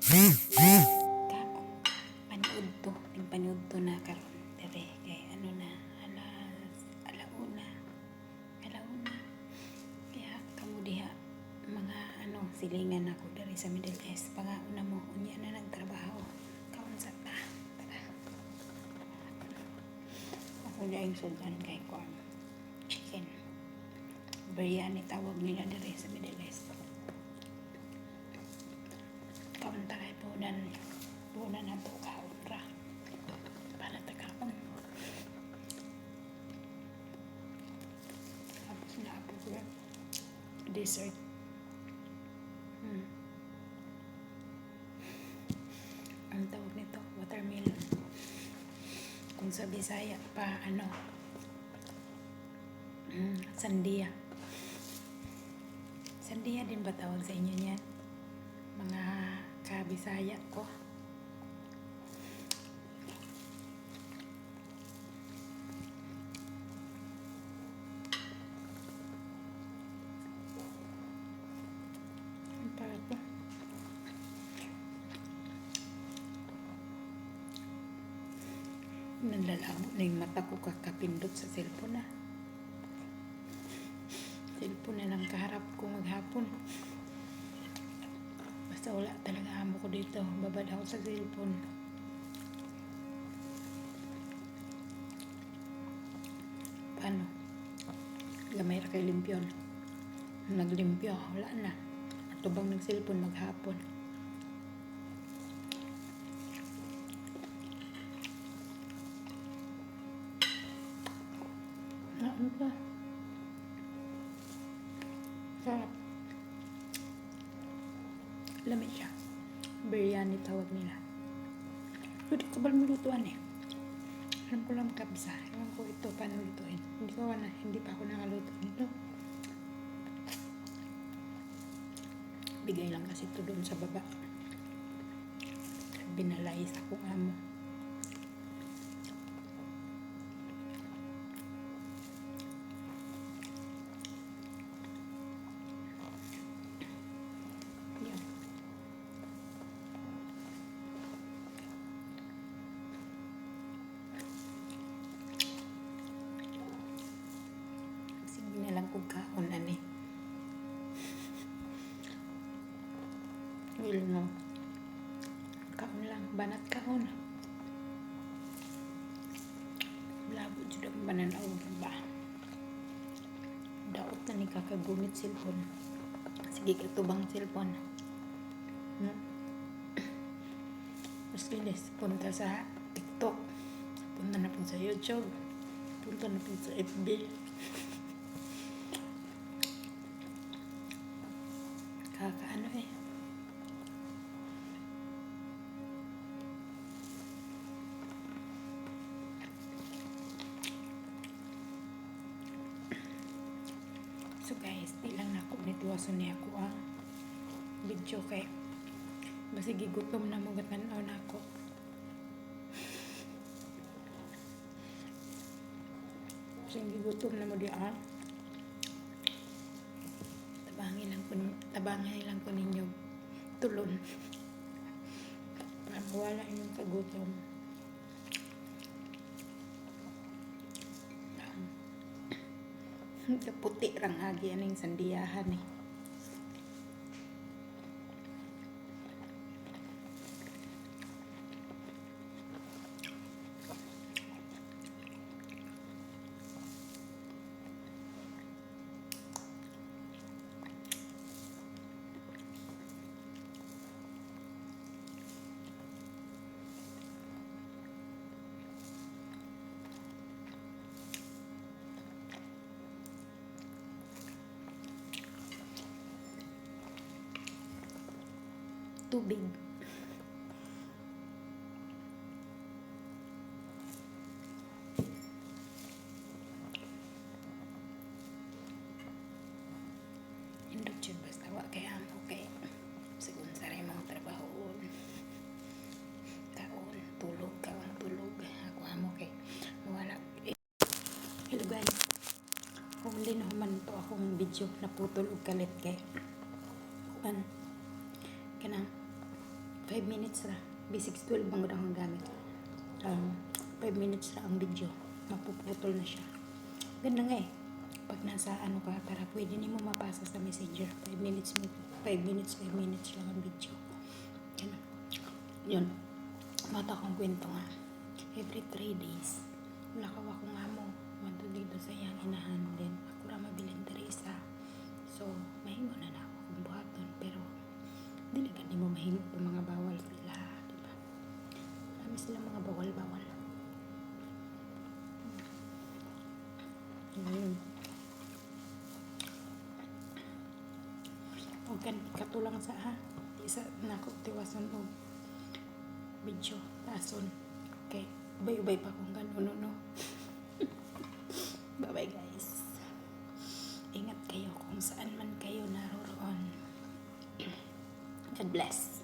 Panood to, yung panood to na karon dire kay ano na alauna alauna kaya kamo diha mga ano silingan ako dari sa Middle East pangauna mo unya na nagtrabaho kaon sa ta tara ako dahil sudan kay corn chicken biryani tawag nila dari sa Middle East kaon ta kay punan na to kaon ra para ta kaon tapos na po ko dessert ang tawag nito watermelon kung sa Bisaya pa ano sandia din ba tawag sa inyo niyan mga kabisaya ko ang parang po nanlalamo na yung mata ko kakapindot sa cellphone cellphone na lang kaharap ko maghapon basta wala talaga amo ko dito babad ako sa cellphone paano gamay ra kay limpyon naglimpyo wala na atubang ng cellphone maghapon ano ba sarap lamig siya biryani tawag nila hindi ko ba malutuan alam ko lang kabsa ewan ko ito paano lutuin hindi pa ako nakaluto nito bigay lang kasi ito doon sa baba binalay sa kung amo lang kung kaon will no kaon lang banat kaon labo jud ang bananaw ba daot na ni kakagumit cellphone sige katubang cellphone mas linis punta sa TikTok punta na po sa YouTube punta na po sa FB kakaano so guys di lang na ako nituwasan niya ako ang video kay basi gigutom na mo gatanaw na ako basi gigutom na mo di tabangin lang ko ninyo tulon para mawala inyong kagutom puti rang agi aning sandiyahan tubig indot yun basta wa kay amo kay sigun saray mga trabaho kaon tulog ako amo kay wala hello guys kung linuman to akong video naputol og kalit kay kanang 5 minutes ra. B612 bang akong gamit. 5 minutes ra ang video. Mapuputol na siya. Ganda nga eh. Pag nasa ano ka, para pwede nimo mapasa sa messenger. 5 minutes lang ang video. Yan. Yun. Mata kong kwento nga. Every 3 days, wala ka akong amo. Wanto dito sa iyang inahan din. Ako ra mabilin diri isa. So, mahingo na ako kung buhaton. Pero, dili ka mo mahingo yung mga bawal sila. Diba? Marami silang mga bawal-bawal. Huwag kan katulang sa isa na ako tiwasan o video tason. Okay, ubay-ubay pa kung gano'n, no? Bye-bye guys. Ingat kayo kung saan man kayo naroroon. God bless.